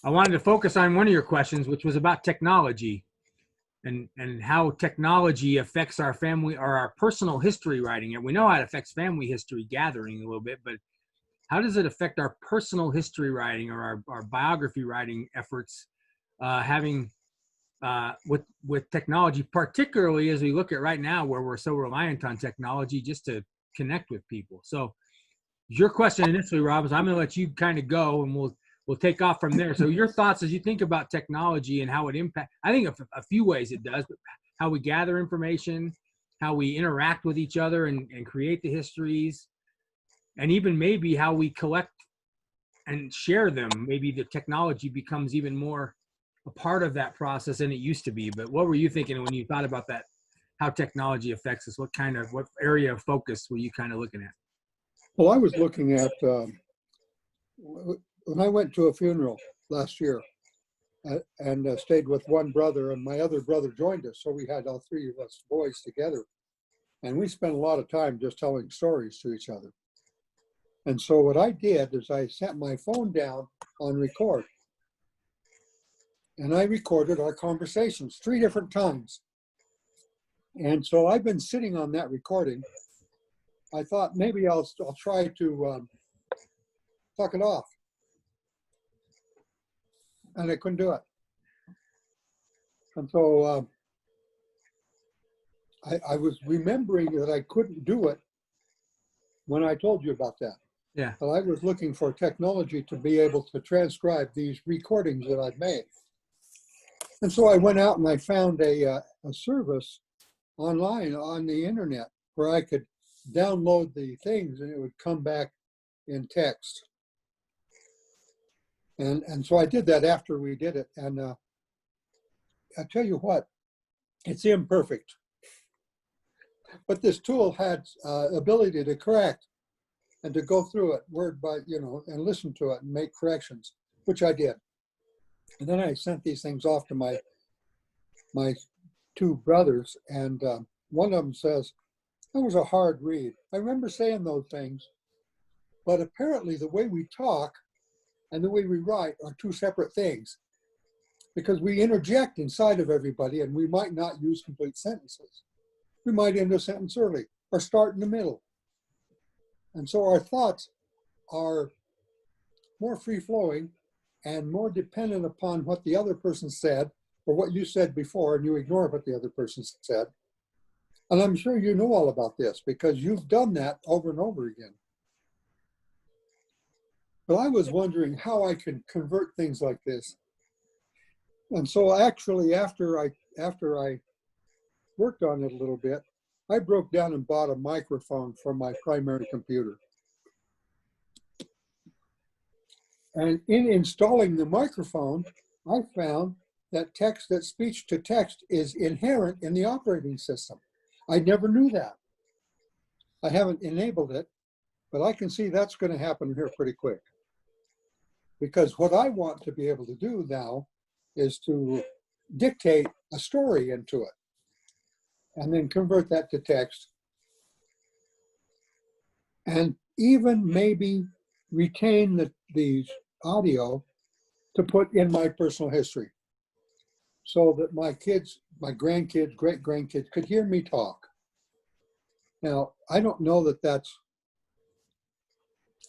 I wanted to focus on one of your questions, which was about technology and how technology affects our family or our personal history writing. And we know how it affects family history gathering a little bit, but how does it affect our personal history writing or our biography writing efforts, with technology, particularly as we look at right now where we're so reliant on technology just to connect with people. So your question initially, Rob, is I'm going to let you kind of go and we'll take off from there. So your thoughts as you think about technology and how it impacts, I think a few ways it does, but how we gather information, how we interact with each other and create the histories, and even maybe how we collect and share them. Maybe the technology becomes even more a part of that process than it used to be. But what were you thinking when you thought about that, how technology affects us? What area of focus were you kind of looking at? Well, I was looking at, when I went to a funeral last year and stayed with one brother, and my other brother joined us. So we had all three of us boys together. And we spent a lot of time just telling stories to each other. And so what I did is I set my phone down on record. And I recorded our conversations 3 different times. And so I've been sitting on that recording. I thought maybe I'll try to talk it off. And I couldn't do it. And so I was remembering that I couldn't do it when I told you about that. Yeah. But I was looking for technology to be able to transcribe these recordings that I'd made. And so I went out and I found a service online on the internet where I could download the things and it would come back in text. And so I did that after we did it. And I tell you what, it's imperfect. But this tool had ability to correct and to go through it word by, and listen to it and make corrections, which I did. And then I sent these things off to my 2 brothers, and one of them says, "That was a hard read. I remember saying those things, but apparently the way we talk and the way we write are 2 separate things, because we interject inside of everybody and we might not use complete sentences. We might end a sentence early or start in the middle. And so our thoughts are more free-flowing and more dependent upon what the other person said or what you said before, and you ignore what the other person said. And I'm sure you know all about this because you've done that over and over again. But I was wondering how I can convert things like this. And so actually, after I worked on it a little bit, I broke down and bought a microphone for my primary computer. And in installing the microphone, I found that speech to text is inherent in the operating system. I never knew that. I haven't enabled it, but I can see that's going to happen here pretty quick. Because what I want to be able to do now is to dictate a story into it and then convert that to text and even maybe retain the audio to put in my personal history so that my kids, my grandkids, great-grandkids could hear me talk. Now, I don't know that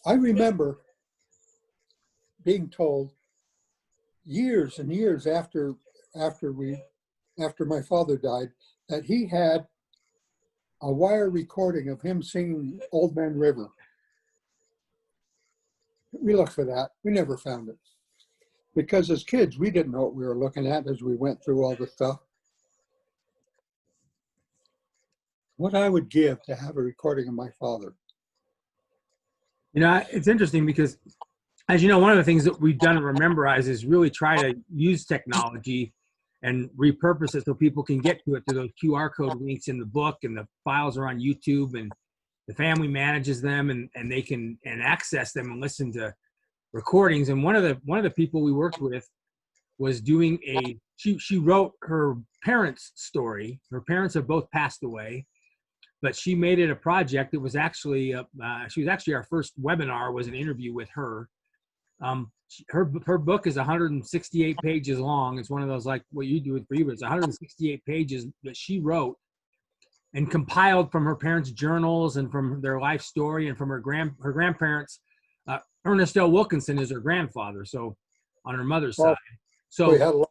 I remember being told years and years after my father died that he had a wire recording of him singing Old Man River. We looked for that. We never found it. Because as kids, we didn't know what we were looking at as we went through all this stuff. What I would give to have a recording of my father. It's interesting because, as you know, one of the things that we've done at Rememberize is really try to use technology and repurpose it so people can get to it through those QR code links in the book, and the files are on YouTube, and the family manages them and they can access them and listen to recordings. And one of the people we worked with was doing she wrote her parents' story. Her parents have both passed away, but she made it a project. It was actually she was actually our first webinar was an interview with her. Her book is 168 pages long. It's one of those like what you do for you, but it's 168 pages that she wrote and compiled from her parents' journals and from their life story and from her grandparents. Ernest L. Wilkinson is her grandfather, so on her mother's side. So we had a lot.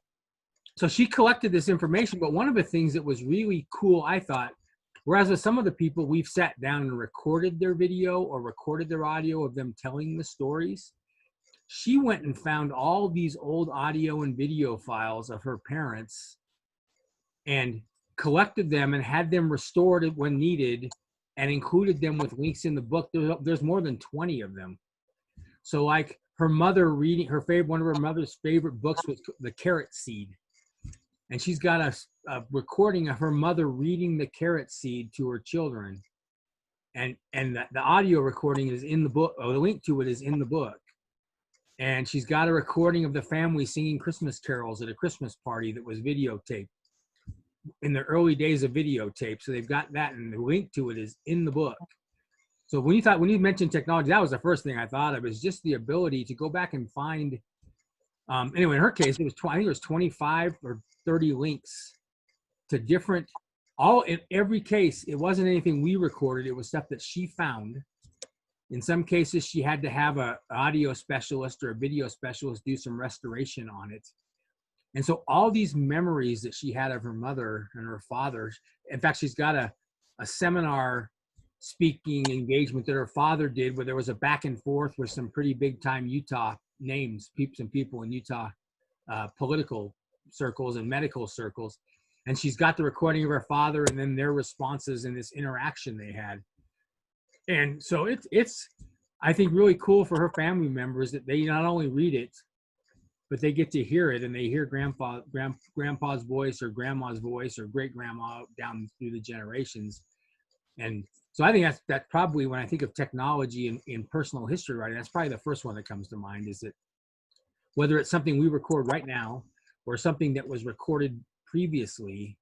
So she collected this information, but one of the things that was really cool, I thought, whereas with some of the people we've sat down and recorded their video or recorded their audio of them telling the stories, she went and found all these old audio and video files of her parents and collected them and had them restored when needed and included them with links in the book. There's more than 20 of them. So like her mother reading one of her mother's favorite books was The Carrot Seed. And she's got a recording of her mother reading The Carrot Seed to her children. And the audio recording is in the book, or the link to it is in the book. And she's got a recording of the family singing Christmas carols at a Christmas party that was videotaped in the early days of videotape. So they've got that, and the link to it is in the book. So when you mentioned technology, that was the first thing I thought of, is just the ability to go back and find. Anyway, in her case, I think it was 25 or 30 links to different. In every case, it wasn't anything we recorded. It was stuff that she found. In some cases, she had to have an audio specialist or a video specialist do some restoration on it. And so all these memories that she had of her mother and her father, in fact, she's got a seminar speaking engagement that her father did where there was a back and forth with some pretty big time Utah names, some people in Utah political circles and medical circles. And she's got the recording of her father and then their responses in this interaction they had. And so it's I think really cool for her family members that they not only read it, but they get to hear it, and they hear grandpa's voice or grandma's voice or great grandma down through the generations. And so I think that's probably, when I think of technology in personal history writing, that's probably the first one that comes to mind, is that whether it's something we record right now or something that was recorded previously,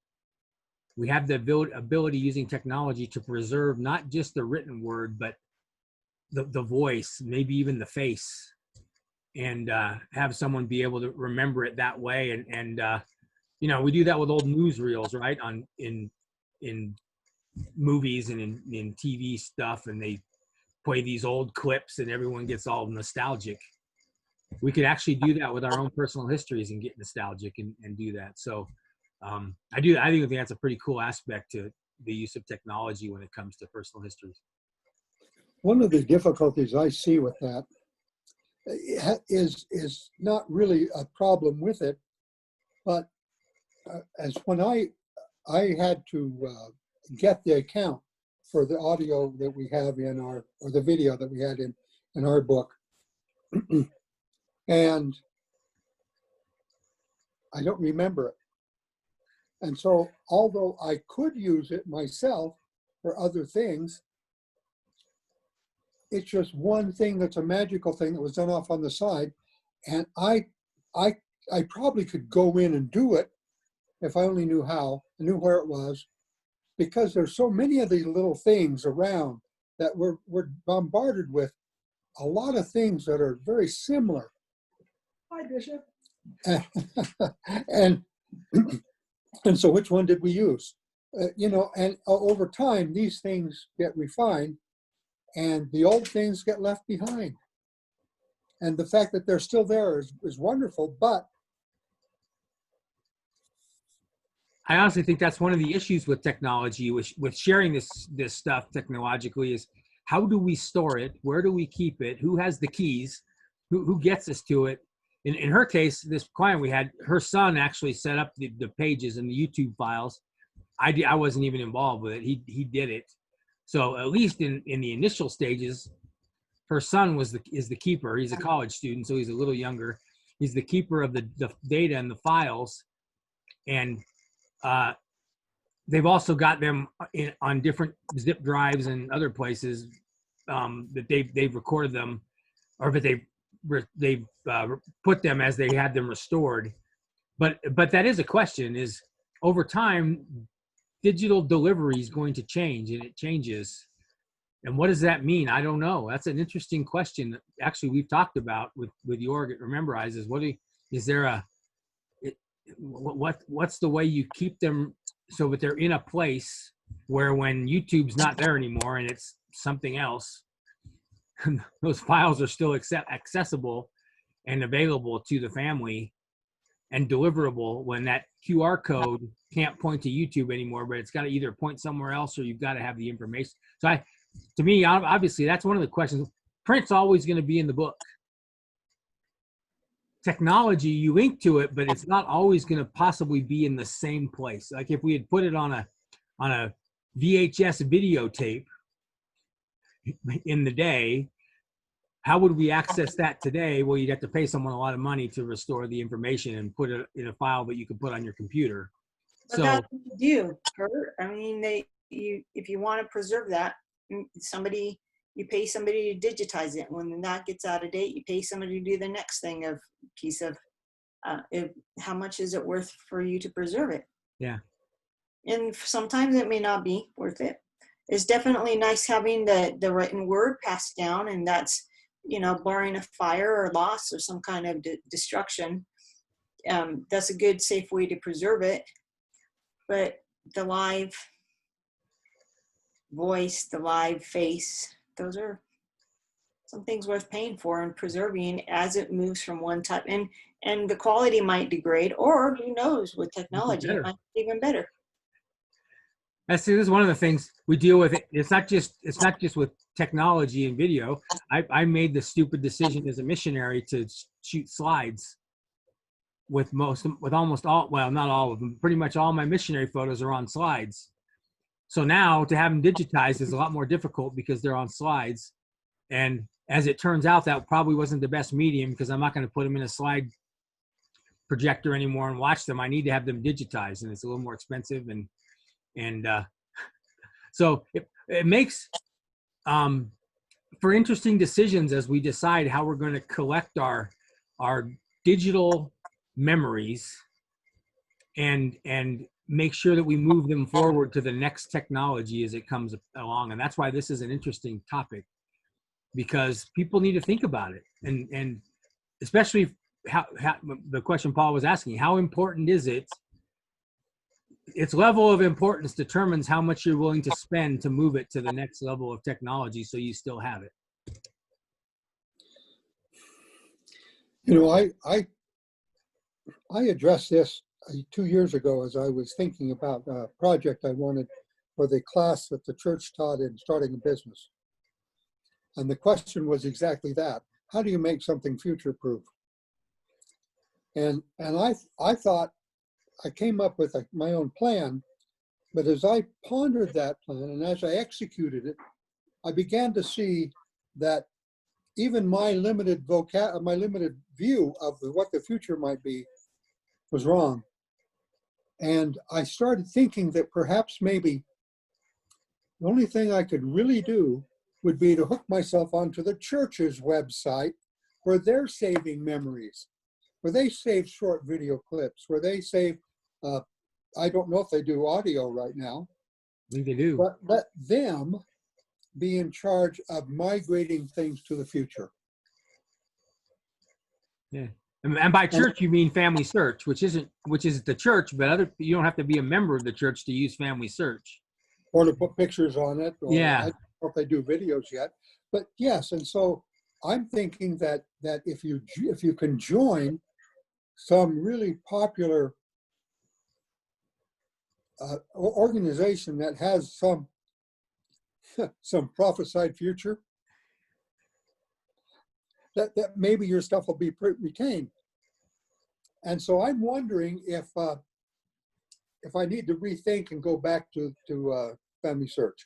we have the ability using technology to preserve not just the written word, but the voice, maybe even the face, and have someone be able to remember it that way. And we do that with old newsreels, right? In movies and in TV stuff, and they play these old clips and everyone gets all nostalgic. We could actually do that with our own personal histories and get nostalgic and do that. So I think that's a pretty cool aspect to the use of technology when it comes to personal histories. One of the difficulties I see with that is not really a problem with it, but as when I had to get the account for the audio that we have or the video that we had in our book, and I don't remember it. And so, although I could use it myself for other things, it's just one thing that's a magical thing that was done off on the side. And I probably could go in and do it if I only knew how, I knew where it was, because there's so many of these little things around that we're bombarded with a lot of things that are very similar. Hi, Bishop. And so which one did we use? And over time, these things get refined and the old things get left behind. And the fact that they're still there is wonderful, but I honestly think that's one of the issues with technology, with sharing this stuff technologically, is how do we store it? Where do we keep it? Who has the keys? Who gets us to it? In her case, this client we had, her son actually set up the pages and the YouTube files. I wasn't even involved with it. He did it. So at least in the initial stages, her son is the keeper. He's a college student, so he's a little younger. He's the keeper of the data and the files. And they've also got them on different zip drives and other places that they've recorded them, or that they've put them as they had them restored. But that is a question: is over time, digital delivery is going to change, and it changes. And what does that mean? I don't know. That's an interesting question. Actually, we've talked about with your Rememberize is is there a, what's the way you keep them so that they're in a place where when YouTube's not there anymore and it's something else, those files are still accessible and available to the family and deliverable when that QR code can't point to YouTube anymore, but it's got to either point somewhere else or you've got to have the information. So to me, obviously, that's one of the questions. Print's always going to be in the book. Technology, you link to it, but it's not always going to possibly be in the same place. Like if we had put it on a VHS videotape in the day, how would we access that today? Well, you'd have to pay someone a lot of money to restore the information and put it in a file that you could put on your computer. But that's what you do, Kurt. I mean, if you want to preserve that, you pay somebody to digitize it. When that gets out of date, you pay somebody to do the next thing of piece of, how much is it worth for you to preserve it? Yeah. And sometimes it may not be worth it. It's definitely nice having the written word passed down, and that's, barring a fire or loss or some kind of destruction. That's a good, safe way to preserve it. But the live voice, the live face, those are some things worth paying for and preserving as it moves from one type. And the quality might degrade, or who knows, with technology, it might be even better. This is one of the things we deal with. It's not just with technology and video. I made the stupid decision as a missionary to shoot slides with almost all, well, not all of them, pretty much all my missionary photos are on slides. So now to have them digitized is a lot more difficult because they're on slides. And as it turns out, that probably wasn't the best medium because I'm not going to put them in a slide projector anymore and watch them. I need to have them digitized, and it's a little more expensive. And so it makes for interesting decisions as we decide how we're going to collect our digital memories and make sure that we move them forward to the next technology as it comes along. And that's why this is an interesting topic, because people need to think about it. And especially how the question Paul was asking, how important is it? Its level of importance determines how much you're willing to spend to move it to the next level of technology so you still have it. I addressed this 2 years ago as I was thinking about a project I wanted for the class that the church taught in starting a business. And the question was exactly that. How do you make something future-proof? And I thought, I came up with my own plan, but as I pondered that plan and as I executed it, I began to see that even my limited view of what the future might be was wrong. And I started thinking that perhaps maybe the only thing I could really do would be to hook myself onto the church's website where they're saving memories, where they save short video clips, where they save, I don't know if they do audio right now. I think they do. But let them be in charge of migrating things to the future. Yeah. And by church, you mean FamilySearch, which is the church, but you don't have to be a member of the church to use FamilySearch. Or to put pictures on it. Or Yeah. I don't know if they do videos yet. But yes, and so I'm thinking that if you can join some really popular organization that has some prophesied future, that maybe your stuff will be retained. And so I'm wondering if I need to rethink and go back to FamilySearch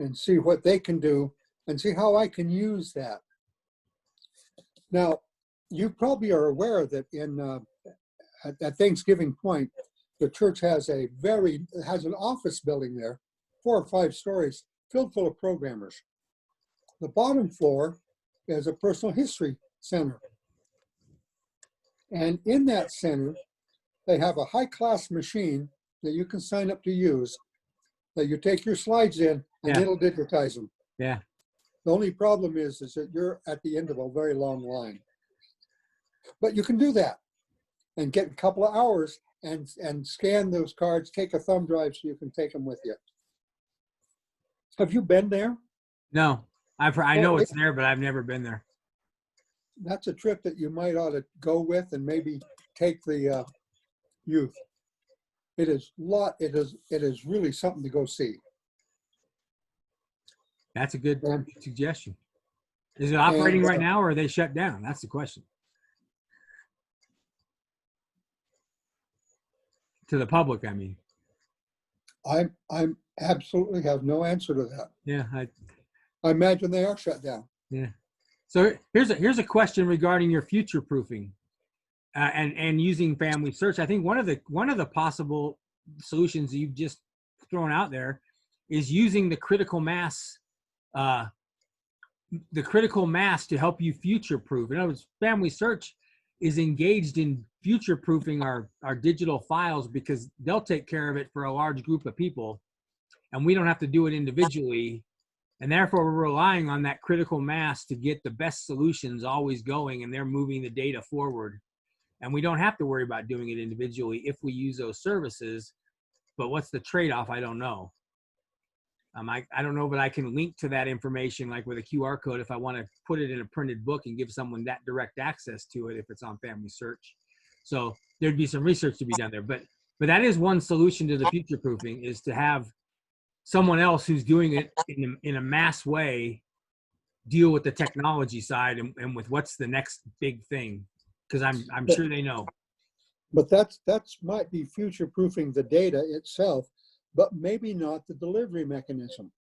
and see what they can do and see how I can use that. Now, you probably are aware that at Thanksgiving Point, the church has an office building there, 4 or 5 stories, filled full of programmers. The bottom floor is a personal history center. And in that center, they have a high-class machine that you can sign up to use, that you take your slides in, and Yeah. it'll digitize them. Yeah. The only problem is that you're at the end of a very long line. But you can do that and get a couple of hours and scan those cards, take a thumb drive so you can take them with you. Have you been there? No, I know Well, it's there, but I've never been there. that's a trip that you might ought to go with and maybe take the youth. It is really something to go see. That's a good And, suggestion. Is it operating and right now, or are they shut down? That's the question. To the public, I mean. I'm absolutely have no answer to that. Yeah, I imagine they are shut down. yeah. So here's a question regarding your future proofing, and using FamilySearch. I think one of the possible solutions you've just thrown out there is using the critical mass to help you future proof. In other words, FamilySearch is engaged in future proofing our digital files because they'll take care of it for a large group of people, and we don't have to do it individually. And therefore, we're relying on that critical mass to get the best solutions always going, and they're moving the data forward. And we don't have to worry about doing it individually if we use those services. But what's the trade-off? I don't know. I don't know, but I can link to that information, like with a QR code, if I want to put it in a printed book and give someone that direct access to it if it's on FamilySearch. So there'd be some research to be done there. But that is one solution to the future proofing, is to have someone else who's doing it in a mass way deal with the technology side and with what's the next big thing, because I'm sure they know. But that's might be future proofing the data itself, but maybe not the delivery mechanism.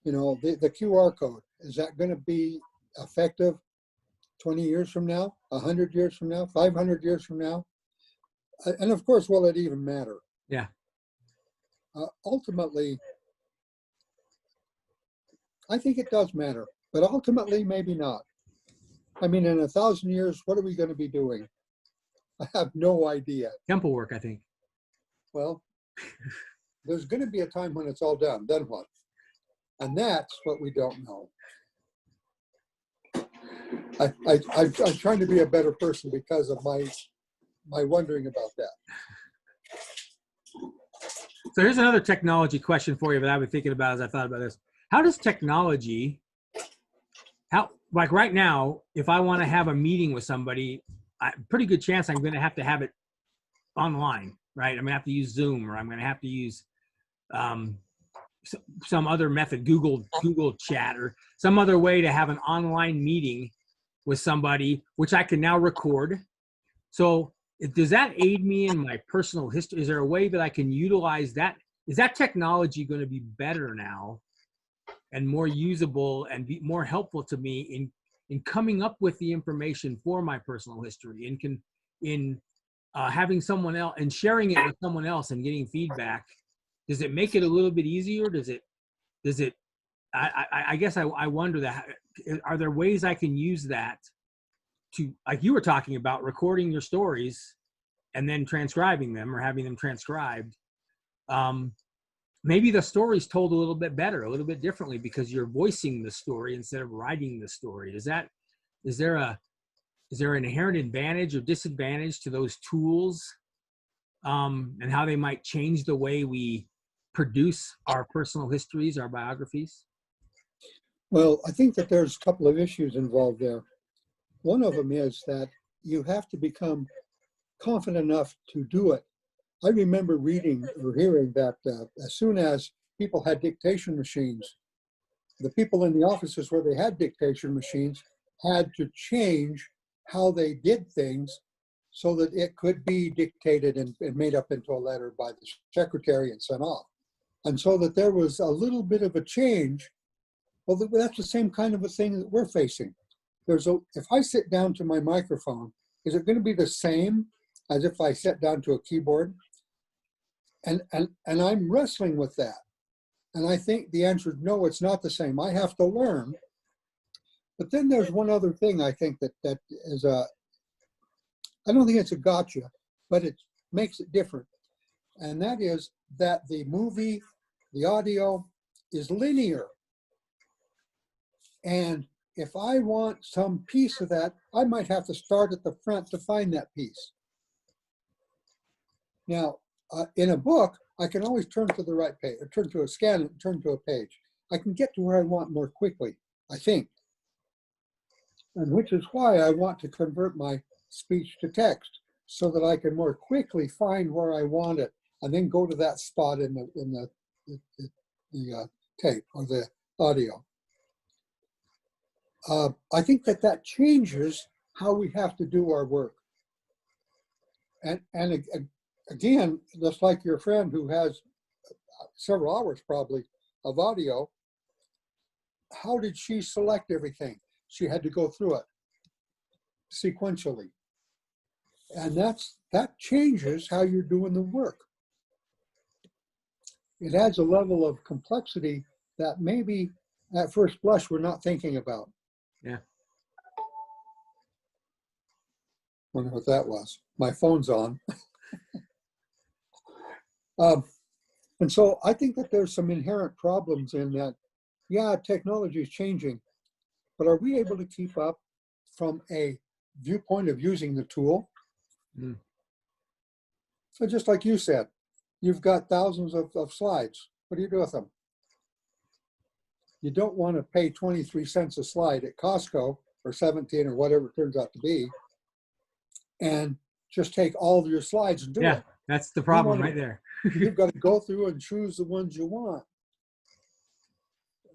You know, the QR code, is that going to be effective 20 years from now, 100 years from now, 500 years from now? And of course, will it even matter? Yeah. Ultimately, I think it does matter, but ultimately, maybe not. I mean, in 1,000 years, what are we going to be doing? I have no idea. Temple work, I think. Well, there's going to be a time when it's all done. Then what? And that's what we don't know. I'm trying to be a better person because of my wondering about that. So here's another technology question for you that I've been thinking about as I thought about this. How does technology, like right now, if I want to have a meeting with somebody, pretty good chance I'm going to have it online, right? I'm going to have to use Zoom, or I'm going to have to use some other method, Google Chat, or some other way to have an online meeting with somebody, which I can now record. So does that aid me in my personal history? Is there a way that I can utilize that? Is that technology going to be better now and more usable and be more helpful to me in coming up with the information for my personal history, in having someone else and sharing it with someone else and getting feedback? Does it make it a little bit easier? Does it, I guess I wonder that, are there ways I can use that to, like you were talking about, recording your stories and then transcribing them or having them transcribed? Maybe the story's told a little bit better, a little bit differently, because you're voicing the story instead of writing the story. Is there an inherent advantage or disadvantage to those tools, and how they might change the way we produce our personal histories, our biographies? Well, I think that there's a couple of issues involved there. One of them is that you have to become confident enough to do it. I remember reading or hearing that as soon as people had dictation machines, the people in the offices where they had dictation machines had to change how they did things so that it could be dictated and made up into a letter by the secretary and sent off. And so that there was a little bit of a change. Well, that's the same kind of a thing that we're facing. If I sit down to my microphone, is it going to be the same as if I sat down to a keyboard? And I'm wrestling with that. And I think the answer is no, it's not the same. I have to learn. But then there's one other thing I think that is I don't think it's a gotcha, but it makes it different. And that is that the movie, the audio is linear. And if I want some piece of that, I might have to start at the front to find that piece. Now, in a book, I can always turn to the right page, or turn to a scan and turn to a page. I can get to where I want more quickly, I think. And which is why I want to convert my speech to text so that I can more quickly find where I want it and then go to that spot in the tape or the audio. I think that changes how we have to do our work. And again, just like your friend who has several hours probably of audio, how did she select everything? She had to go through it sequentially. And that changes how you're doing the work. It adds a level of complexity that maybe at first blush we're not thinking about. Yeah. Wonder what that was. My phone's on. And so I think that there's some inherent problems in that. Yeah, technology is changing, but are we able to keep up from a viewpoint of using the tool? Mm. So just like you said, you've got thousands of slides. What do you do with them? You don't want to pay 23 cents a slide at Costco or 17 or whatever it turns out to be, and just take all of your slides and do it. Yeah, that's the problem right there. You've got to go through and choose the ones you want.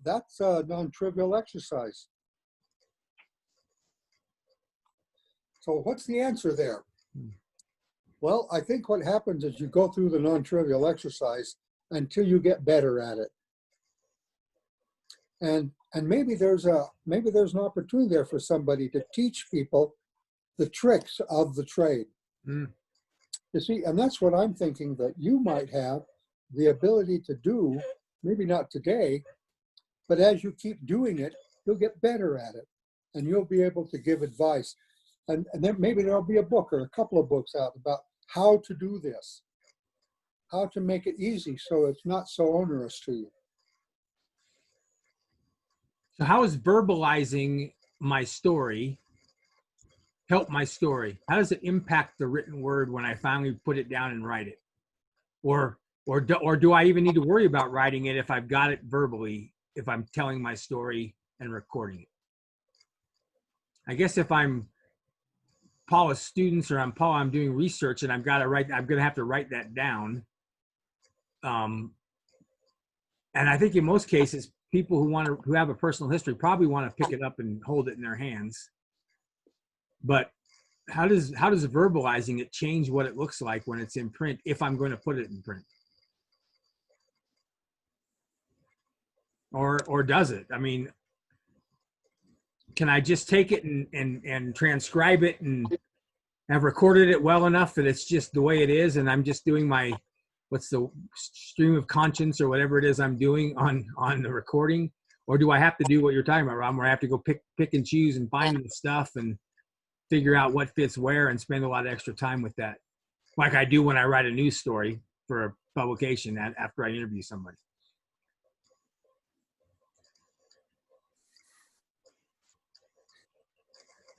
That's a non-trivial exercise. So what's the answer there? Well, I think what happens is you go through the non-trivial exercise until you get better at it. And maybe there's an opportunity there for somebody to teach people the tricks of the trade. Mm. You see, and that's what I'm thinking that you might have the ability to do, maybe not today, but as you keep doing it, you'll get better at it and you'll be able to give advice. And then maybe there'll be a book or a couple of books out about how to do this, how to make it easy so it's not so onerous to you. So how is verbalizing my story help my story? How does it impact the written word when I finally put it down and write it? Or do I even need to worry about writing it if I've got it verbally, if I'm telling my story and recording it? I guess if I'm Paula's students or I'm doing research and I'm going to have to write that down. And I think in most cases, people who have a personal history probably want to pick it up and hold it in their hands. But how does verbalizing it change what it looks like when it's in print, if I'm going to put it in print? Or does it? I mean, can I just take it and transcribe it and have recorded it well enough that it's just the way it is and I'm just doing my, what's the stream of conscience or whatever it is I'm doing on the recording? Or do I have to do what you're talking about, Ron, where I have to go pick and choose and find the stuff and figure out what fits where and spend a lot of extra time with that, like I do when I write a news story for a publication after I interview somebody?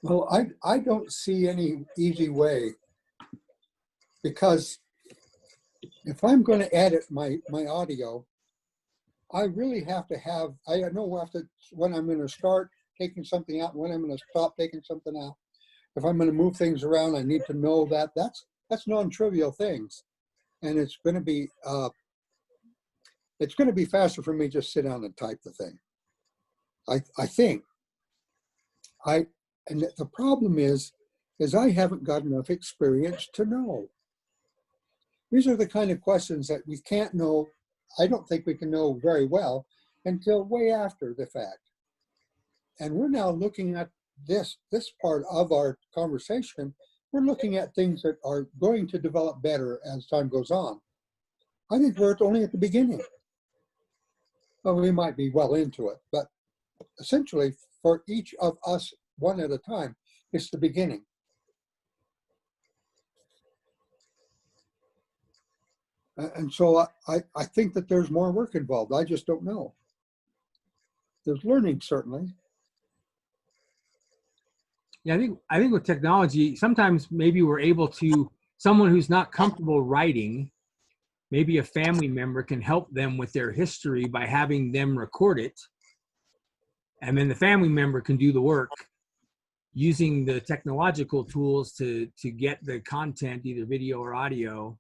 Well, I don't see any easy way, because if I'm going to edit my audio, I really have to have, I know when I'm going to start taking something out, when I'm going to stop taking something out. If I'm going to move things around, I need to know that that's non-trivial things. And it's going to be faster for me to just sit down and type the thing. I think. And the problem is I haven't got enough experience to know. These are the kind of questions that we can't know. I don't think we can know very well until way after the fact. And we're now looking at this part of our conversation. We're looking at things that are going to develop better as time goes on. I think we're only at the beginning. Well, we might be well into it, but essentially for each of us, one at a time, it's the beginning. And so I think that there's more work involved. I just don't know. There's learning, certainly. Yeah, I think with technology, sometimes maybe we're able to, someone who's not comfortable writing, maybe a family member can help them with their history by having them record it, and then the family member can do the work using the technological tools to get the content, either video or audio,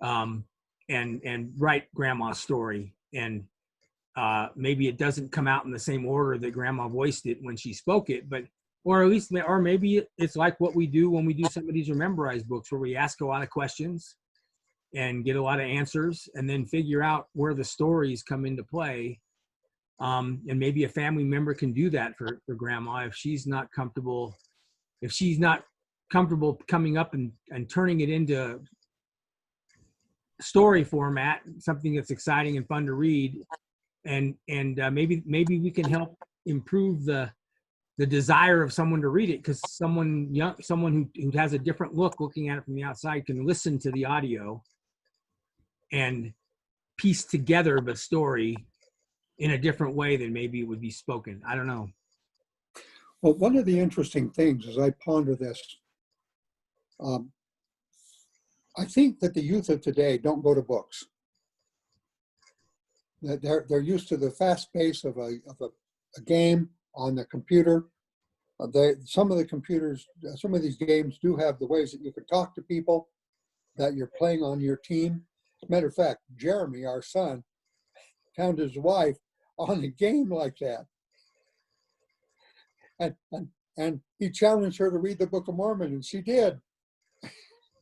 um, and write grandma's story. And maybe it doesn't come out in the same order that grandma voiced it when she spoke it, but or at least, or maybe it's like what we do when we do some of these memorized books, where we ask a lot of questions and get a lot of answers, and then figure out where the stories come into play. And maybe a family member can do that for grandma if she's not comfortable, coming up and turning it into story format, something that's exciting and fun to read. And maybe we can help improve the desire of someone to read it, because someone young, someone who has a different look, looking at it from the outside, can listen to the audio and piece together the story in a different way than maybe it would be spoken. I don't know. Well, one of the interesting things as I ponder this, I think that the youth of today don't go to books. They're used to the fast pace of a game on the computer. Some of these games do have the ways that you can talk to people that you're playing on your team. As a matter of fact, Jeremy, our son, found his wife on a game like that. And he challenged her to read the Book of Mormon, and she did.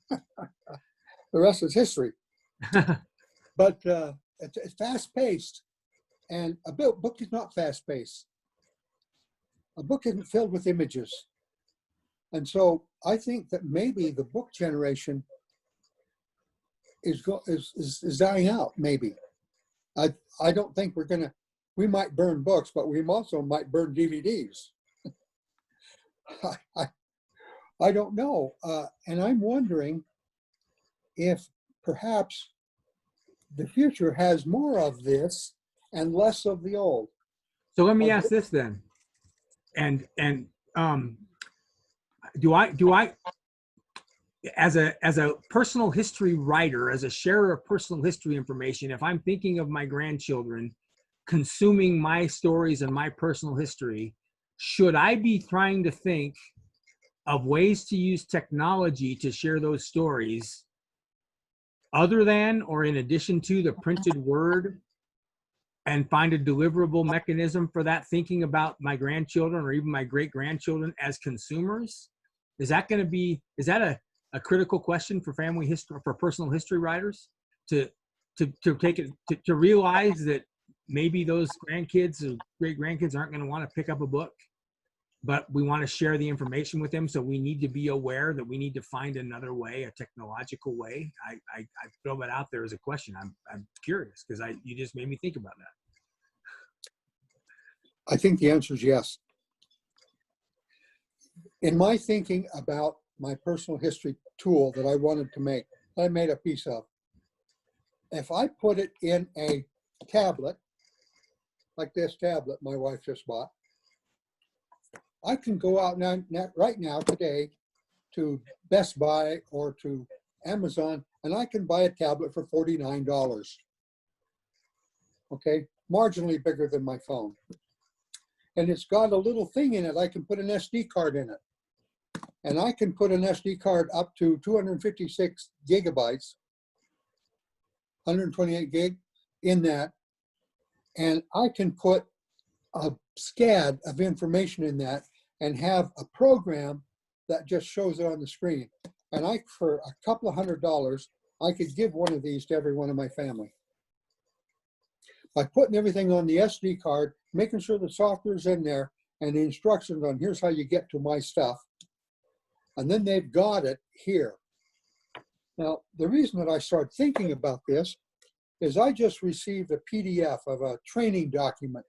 The rest is history. But it's fast-paced, and a book is not fast-paced. A book isn't filled with images. And so I think that maybe the book generation is dying out, maybe. I don't think we might burn books, but we also might burn DVDs. I don't know. And I'm wondering if perhaps the future has more of this and less of the old. So let me ask this then. And do I as a personal history writer, as a sharer of personal history information, if I'm thinking of my grandchildren consuming my stories and my personal history, should I be trying to think of ways to use technology to share those stories other than or in addition to the printed word, and find a deliverable mechanism for that, thinking about my grandchildren or even my great-grandchildren as consumers? Is that a critical question for family history, for personal history writers, to take it, to realize that maybe those grandkids or great-grandkids aren't going to want to pick up a book, but we want to share the information with them, so we need to be aware that we need to find another way, a technological way? I throw that out there as a question. I'm curious, because you just made me think about that. I think the answer is yes. In my thinking about my personal history tool that I wanted to make, I made a piece of, if I put it in a tablet, like this tablet my wife just bought, I can go out right now today to Best Buy or to Amazon, and I can buy a tablet for $49. Okay, marginally bigger than my phone. And it's got a little thing in it. I can put an SD card in it. And I can put an SD card up to 256 gigabytes, 128 gig in that. And I can put a SCAD of information in that and have a program that just shows it on the screen. And for a couple of $100, I could give one of these to every one of my family. By putting everything on the SD card, making sure the software's in there, and the instructions on here's how you get to my stuff. And then they've got it here. Now, the reason that I started thinking about this is I just received a PDF of a training document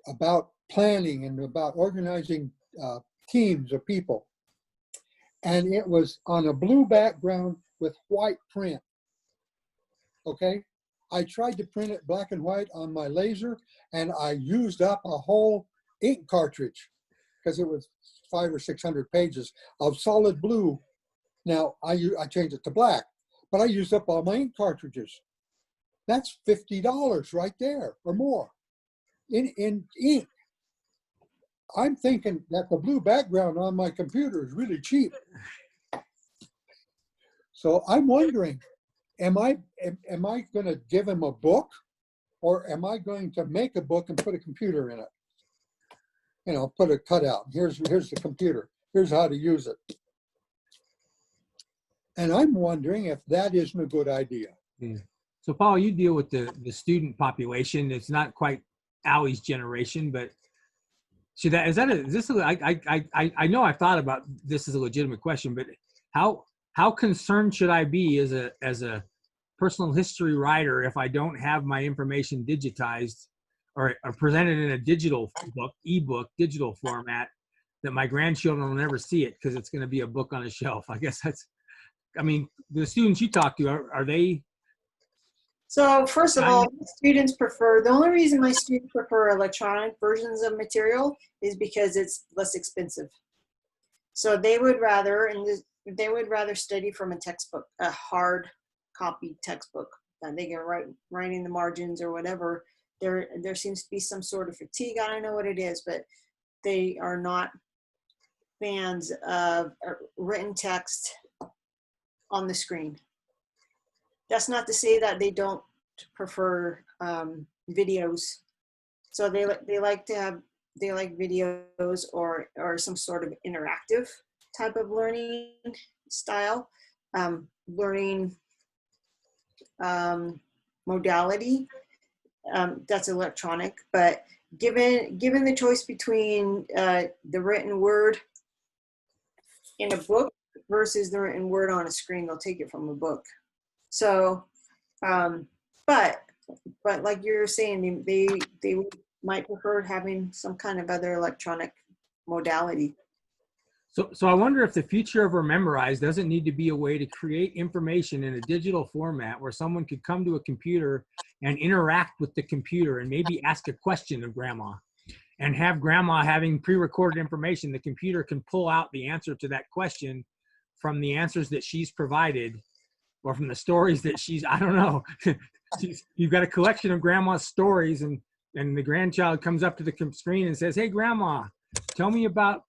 about planning and about organizing teams of people. And it was on a blue background with white print. Okay? I tried to print it black and white on my laser, and I used up a whole ink cartridge because it was 500 or 600 pages of solid blue. Now I changed it to black, but I used up all my ink cartridges. That's $50 right there or more in ink. I'm thinking that the blue background on my computer is really cheap. So I'm wondering, am I going to give him a book, or am I going to make a book and put a computer in it? You know, put a cutout. Here's the computer. Here's how to use it. And I'm wondering if that isn't a good idea. Yeah. So Paul, you deal with the student population. It's not quite Allie's generation, but should that, I know I've thought about this as a legitimate question, but how concerned should I be as a personal history writer if I don't have my information digitized or presented in a digital book, ebook, digital format, that my grandchildren will never see it because it's going to be a book on a shelf? I guess I mean, the students you talk to, are they? So first of all, the only reason my students prefer electronic versions of material is because it's less expensive. So they would rather, study from a textbook, a hard copy textbook that they can write in the margins or whatever. There seems to be some sort of fatigue. I don't know what it is, but they are not fans of written text on the screen. That's not to say that they don't prefer videos. So they like videos or some sort of interactive type of learning style, learning modality that's electronic. But given the choice between the written word in a book versus the written word on a screen, they'll take it from a book. So, but like you're saying, they might prefer having some kind of other electronic modality. So I wonder if the future of Rememberize doesn't need to be a way to create information in a digital format where someone could come to a computer and interact with the computer and maybe ask a question of grandma, and have grandma having pre-recorded information. The computer can pull out the answer to that question from the answers that she's provided, or from the stories that I don't know. You've got a collection of grandma's stories, and the grandchild comes up to the screen and says, "Hey, grandma, tell me about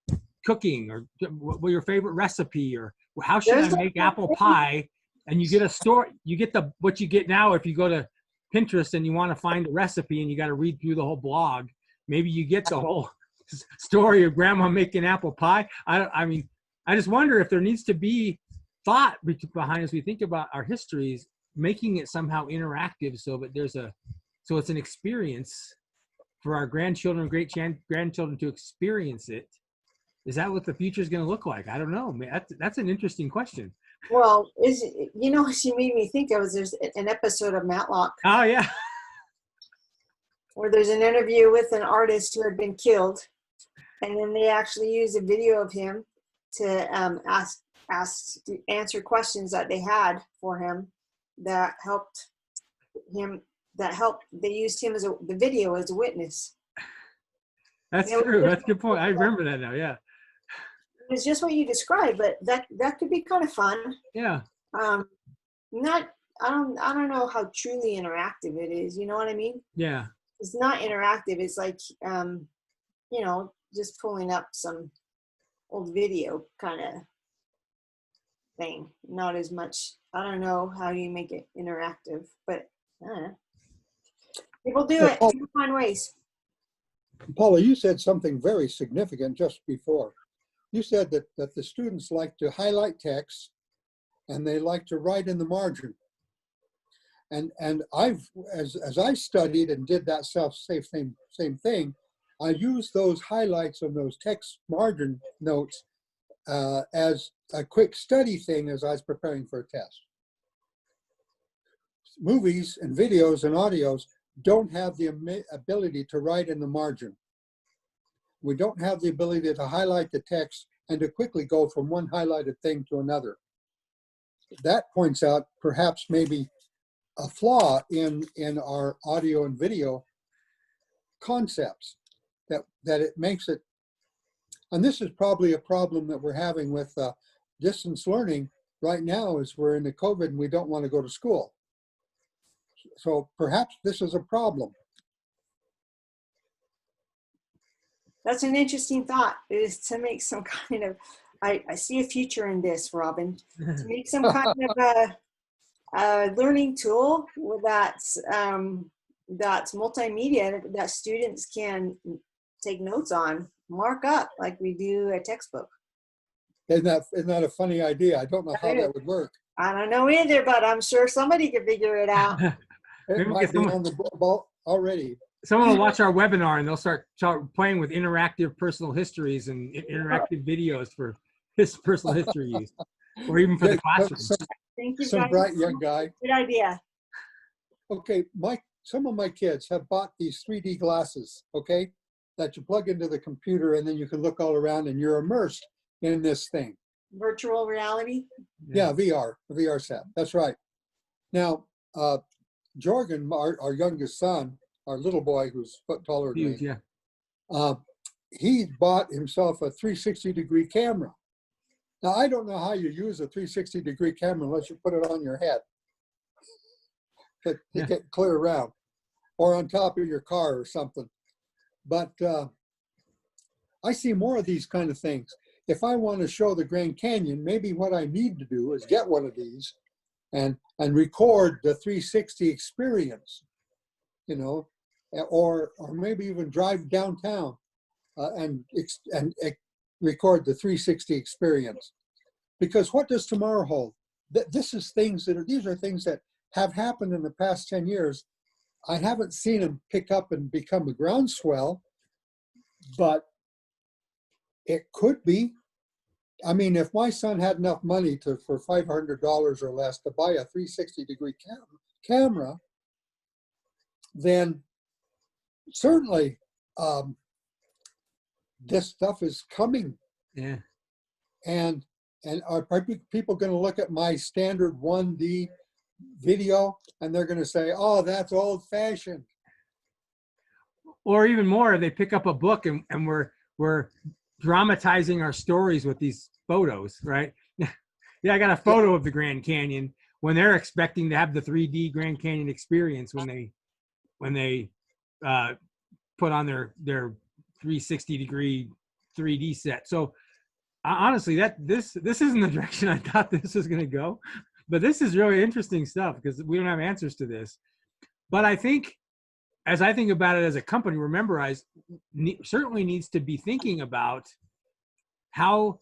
cooking, or what your favorite recipe, or how should I make apple pie?" And you get a story. You get what you get now if you go to Pinterest and you want to find a recipe and you got to read through the whole blog. Maybe you get the whole story of grandma making apple pie. I mean, I just wonder if there needs to be thought behind, as we think about our histories, making it somehow interactive so that it's an experience for our grandchildren, great-grandchildren to experience it. Is that what the future is going to look like? I don't know. That's an interesting question. Well, she made me think of, there's an episode of Matlock. Oh, yeah. Where there's an interview with an artist who had been killed, and then they actually use a video of him to answer questions that they had for him that helped him. They used him the video as a witness. That's true. That's a good point. I remember that now. Yeah. It's just what you described, but that could be kind of fun. Yeah. I don't know how truly interactive it is. You know what I mean? Yeah. It's not interactive. It's like, just pulling up some old video kind of thing. Not as much. I don't know how you make it interactive, but people do it. People find ways. Paula, you said something very significant just before. You said that the students like to highlight text and they like to write in the margin. And as I studied and did that same thing, I used those highlights of those text margin notes as a quick study thing as I was preparing for a test. Movies and videos and audios don't have the ability to write in the margin. We don't have the ability to highlight the text and to quickly go from one highlighted thing to another. That points out perhaps maybe a flaw in our audio and video concepts, that it makes it And this is probably a problem that we're having with distance learning right now is we're in the COVID and we don't want to go to school. So perhaps this is a problem. That's an interesting thought, is to make some kind of, I see a future in this, Robin, to make some kind of a learning tool that's multimedia that students can take notes on, mark up like we do a textbook. Isn't that a funny idea? I don't know how that would work. I don't know either, but I'm sure somebody could figure it out. It might be on the ball already. Someone will watch our webinar and they'll start playing with interactive personal histories and interactive videos for his personal history use, or even for the classroom. Thank you, Some guys. bright young guy. Good idea. Okay, some of my kids have bought these 3D glasses, okay, that you plug into the computer and then you can look all around and you're immersed in this thing. Virtual reality. Yeah, VR, a VR set. That's right. Now, Jorgen, our youngest son, our little boy who's a foot taller than Huge, me, yeah. he bought himself a 360-degree camera. Now, I don't know how you use a 360-degree camera unless you put it on your head to get clear around, or on top of your car or something. But I see more of these kind of things. If I want to show the Grand Canyon, maybe what I need to do is get one of these and record the 360 experience, you know, or maybe even drive downtown and record the 360 experience. Because what does tomorrow hold? These are things that have happened in the past 10 years. I haven't seen them pick up and become a groundswell, but it could be. I mean, if my son had enough money for $500 or less to buy a 360-degree camera, then certainly this stuff is coming. Yeah. And are people going to look at my standard 1D video and they're going to say, "Oh, that's old-fashioned"? Or even more, they pick up a book and we're dramatizing our stories with these photos, right? Yeah, I got a photo of the Grand Canyon when they're expecting to have the 3D Grand Canyon experience when they put on their 360-degree 3D set. So honestly, this isn't the direction I thought this was going to go, but this is really interesting stuff because we don't have answers to this. But I think, as I think about it as a company, Rememberize certainly needs to be thinking about how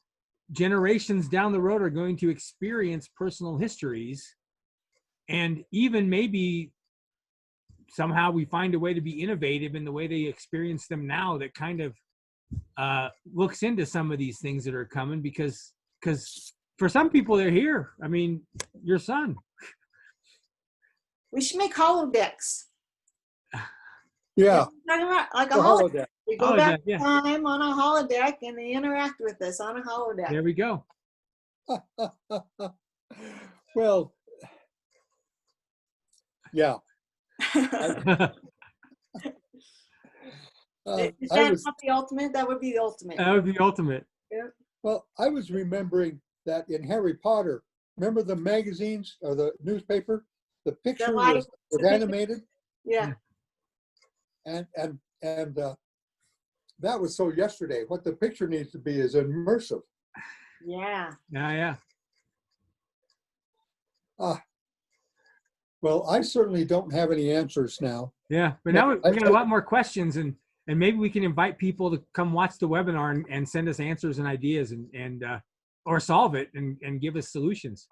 generations down the road are going to experience personal histories, and even maybe somehow we find a way to be innovative in the way they experience them now that kind of looks into some of these things that are coming, because for some people they're here. I mean, your son. We should make holodecks. Yeah. Like a holodeck. We go back in time on a holodeck and they interact with us on a holodeck. There we go. Well, yeah. Is that not the ultimate? That would be the ultimate. That would be the ultimate. Yeah. Well, I was remembering that in Harry Potter, remember the magazines or the newspaper? The picture was animated. Yeah. And that was so yesterday. What the picture needs to be is immersive. Yeah. Yeah. Well, I certainly don't have any answers now. Yeah, but now we got a lot more questions, and maybe we can invite people to come watch the webinar and send us answers and ideas and or solve it and give us solutions.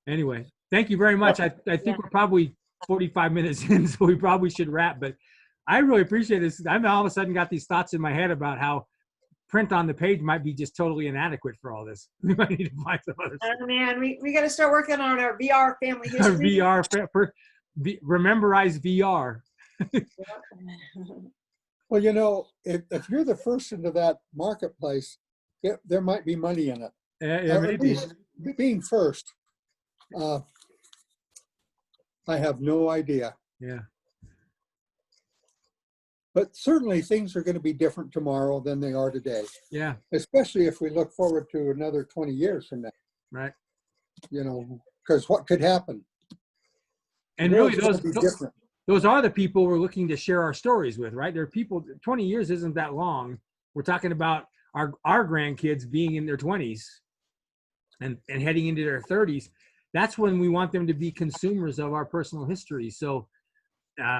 Anyway, thank you very much. I think we're probably 45 minutes in, so we probably should wrap, but I really appreciate this. I've all of a sudden got these thoughts in my head about how print on the page might be just totally inadequate for all this. We might need to find some other stuff. Oh man, we got to start working on our VR family history. Rememberize VR. Well, you know, if you're the first into that marketplace, there might be money in it. Yeah, maybe. Being first, I have no idea. Yeah. But certainly things are going to be different tomorrow than they are today, Yeah. especially if we look forward to another 20 years from now, Right. you know, because what could happen? And The really, world's gonna be different. those are the people we're looking to share our stories with, right? There are people, 20 years isn't that long. We're talking about our grandkids being in their 20s and heading into their 30s. That's when we want them to be consumers of our personal history. So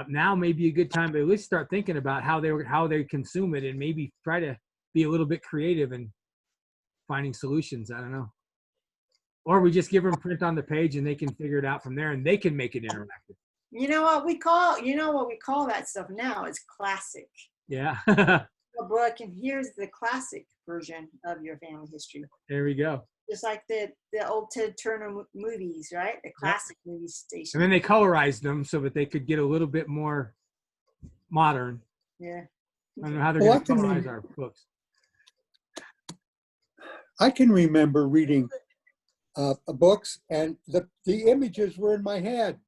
now may be a good time to at least start thinking about how they consume it, and maybe try to be a little bit creative in finding solutions. I don't know. Or we just give them print on the page and they can figure it out from there, and they can make it interactive. You know what we call that stuff now? It's classic. Yeah. A book, and here's the classic version of your family history. There we go. Just like the old Ted Turner movies, right? The classic movie station. And then they colorized them so that they could get a little bit more modern. Yeah. I don't know how they're going to colorize our books. I can remember reading books, and the images were in my head.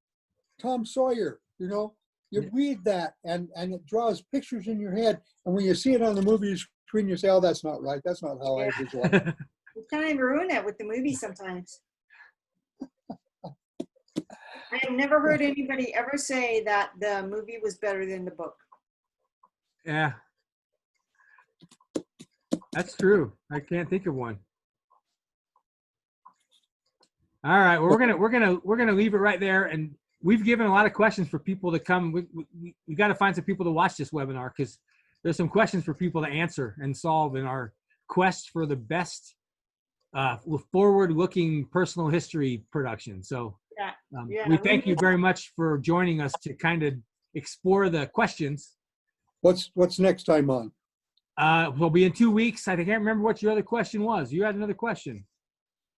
Tom Sawyer, you know, you read that and it draws pictures in your head. And when you see it on the movie screen, you say, oh, that's not right. That's not how I visualize it. You kind of ruin it with the movie sometimes. I have never heard anybody ever say that the movie was better than the book. Yeah. That's true. I can't think of one. All right. Well, we're gonna leave it right there, and we've given a lot of questions for people to come. We got to find some people to watch this webinar, because there's some questions for people to answer and solve in our quest for the best forward-looking personal history production. So we thank you very much for joining us to kind of explore the questions. What's next time on? We'll be in 2 weeks. I can't remember what your other question was. You had another question.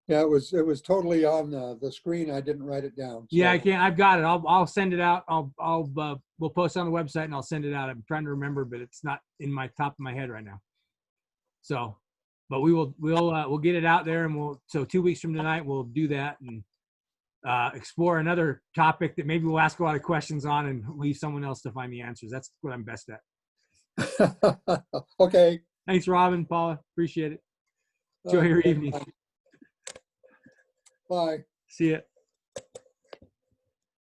Yeah, it was totally on the screen. I didn't write it down. So. Yeah, I can't. I've got it. I'll send it out. We'll post it on the website and I'll send it out. I'm trying to remember, but it's not in my top of my head right now. So, but we'll get it out there, and so 2 weeks from tonight we'll do that and explore another topic that maybe we'll ask a lot of questions on and leave someone else to find the answers. That's what I'm best at. Okay. Thanks, Robin, Paula. Appreciate it. Enjoy your evening. Bye. See ya.